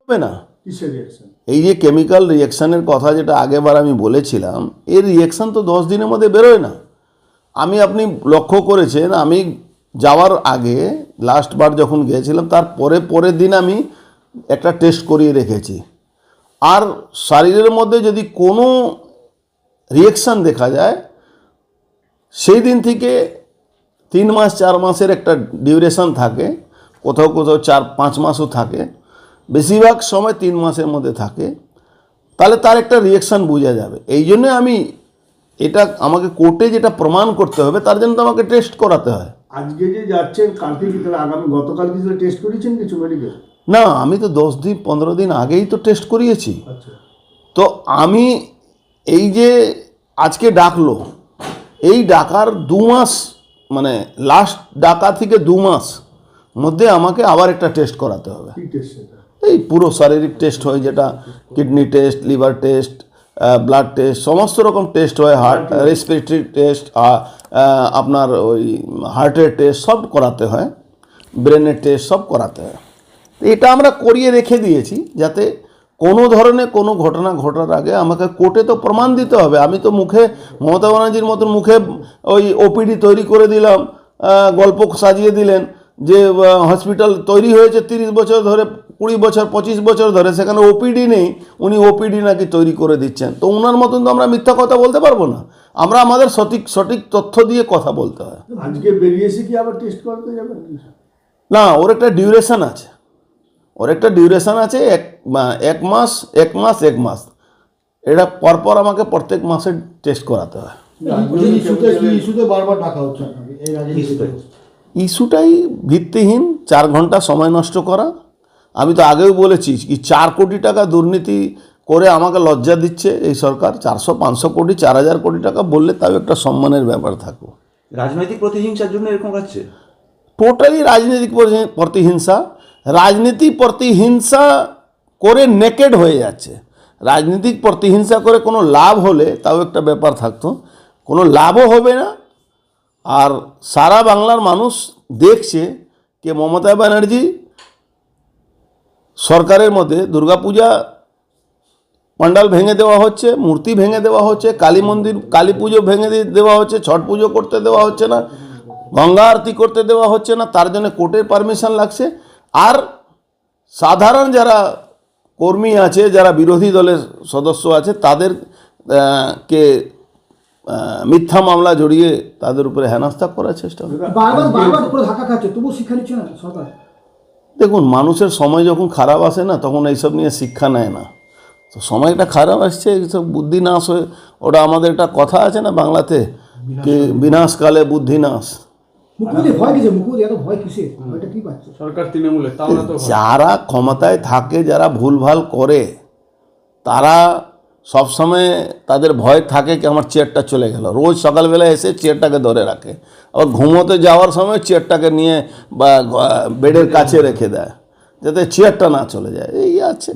হবে না। কিসের রিয়াকশন? এই যে কেমিক্যাল রিয়াকশানের কথা যেটা আগেবার আমি বলেছিলাম, এর রিয়াকশান তো 10 দিনের মধ্যে বেরোয় না। আপনি লক্ষ্য করেছেন, আমি যাওয়ার আগে লাস্টবার যখন গিয়েছিলাম তার পরের দিন আমি একটা টেস্ট করিয়ে রেখেছি। আর শরীরের মধ্যে যদি কোনো রিয়াকশান দেখা যায়, সেই দিন থেকে 3 মাস 4 মাসের একটা ডিউরেশন থাকে, কোথাও কোথাও 4-5 মাসও থাকে, বেশিরভাগ সময় 3 মাসের মধ্যে থাকে। তাহলে তার একটা রিয়াকশান বোঝা যাবে। এই জন্য এটা আমাকে কোর্টে যেটা প্রমাণ করতে হবে, তার জন্য তো আমাকে টেস্ট করাতে হয়। আজকে যে যাচ্ছেন, কালকে কি তাহলে গতকাল কি টেস্ট করেছেন কিছু মেডিকেল? না, আমি তো 10 দিন 15 দিন আগেই তো টেস্ট করিয়েছি। আচ্ছা, তো আমি এই যে আজকে ডাকলো, এই ডাকার 2 মাস, মানে লাস্ট ডাকা থেকে 2 মাস মধ্যে আমাকে আবার একটা টেস্ট করাতে হবে। কি টেস্ট সেটা? এই পুরো শারীরিক টেস্ট হয়, যেটা kidney test, liver test, blood test, সমস্ত রকম টেস্ট হয়, হার্ট রেসপিরেটরি টেস্ট, আপনার ওই হার্টের টেস্ট সব করাতে হয়, ব্রেনের টেস্ট সব করাতে হয়। এটা আমরা করিয়ে রেখে দিয়েছি, যাতে কোনো ধরনের কোনো ঘটনা ঘটার আগে আমাকে কোর্টে তো প্রমাণ দিতে হবে। আমি তো মুখে মমতা ব্যানার্জির মতন মুখে ওই ওপিডি তৈরি করে দিলাম, গল্প সাজিয়ে দিলেন যে হসপিটাল তৈরি হয়েছে 30 বছর ধরে, 20 বছর 25 বছর ধরে, সেখানে ওপিডি নেই, উনি ওপিডি নাকি তৈরি করে দিচ্ছেন। তো ওনার মতন তো আমরা মিথ্যা কথা বলতে পারবো না। আমরা আমাদের সঠিক তথ্য দিয়ে কথা বলতে হয়। আজকে বেরিয়েছে কি আবার টেস্ট করতে যাবেন? না, ওর একটা ডিউরেশন আছে, এক মাস। এটা পরপর আমাকে প্রত্যেক মাসে টেস্ট করাতে হয়। বারবার ডাকা হচ্ছে ইস্যুটাই ভিত্তিহীন, 4 ঘন্টা সময় নষ্ট করা। আমি তো আগেও বলেছি কি 4 কোটি টাকা দুর্নীতি করে আমাকে লজ্জা দিচ্ছে এই সরকার। 400-500 কোটি, 4000 কোটি টাকা বললে তাও একটা সম্মানের ব্যাপার থাকবো। রাজনৈতিক প্রতিহিংসার জন্য এরকম হচ্ছে? টোটালি রাজনৈতিক প্রতিহিংসা। রাজনীতি প্রতিহিংসা করে নেকেড হয়ে যাচ্ছে। রাজনীতিক প্রতিহিংসা করে কোনো লাভ হলে তাও একটা ব্যাপার থাকতো, কোনো লাভও হবে না। আর সারা বাংলার মানুষ দেখছে যে মমতা ব্যানার্জি সরকারের মধ্যে দুর্গাপূজা পান্ডাল ভেঙে দেওয়া হচ্ছে, মূর্তি ভেঙে দেওয়া হচ্ছে, কালী মন্দির, কালী পুজো ভেঙে দেওয়া হচ্ছে, ছট পুজো করতে দেওয়া হচ্ছে না, গঙ্গা আরতি করতে দেওয়া হচ্ছে না, তার জন্য কোর্টের পারমিশন লাগছে। আর সাধারণ যারা কর্মী আছে, যারা বিরোধী দলের সদস্য আছে, তাদেরকে মিথ্যা মামলা জড়িয়ে তাদের উপরে হেনস্থা করার চেষ্টা হয়। দেখুন, মানুষের সময় যখন খারাপ আসে না, তখন এইসব নিয়ে শিক্ষা নেয় না। তো সময়টা খারাপ আসছে, এইসব বুদ্ধি নাশ হয়ে, ওটা আমাদের একটা কথা আছে না বাংলাতে, কি বিনাশকালে বুদ্ধি নাশ। যারা ক্ষমতায় থাকে, যারা ভুলভাল করে, তারা সবসময় তাদের ভয় থাকে কি আমার চেয়ারটা চলে গেল। রোজ সকালবেলা এসে চেয়ারটাকে ধরে রাখে, আবার ঘুমোতে যাওয়ার সময় চেয়ারটাকে নিয়ে বা বেডের কাছে রেখে দেয়, যাতে চেয়ারটা না চলে যায়। এই আছে।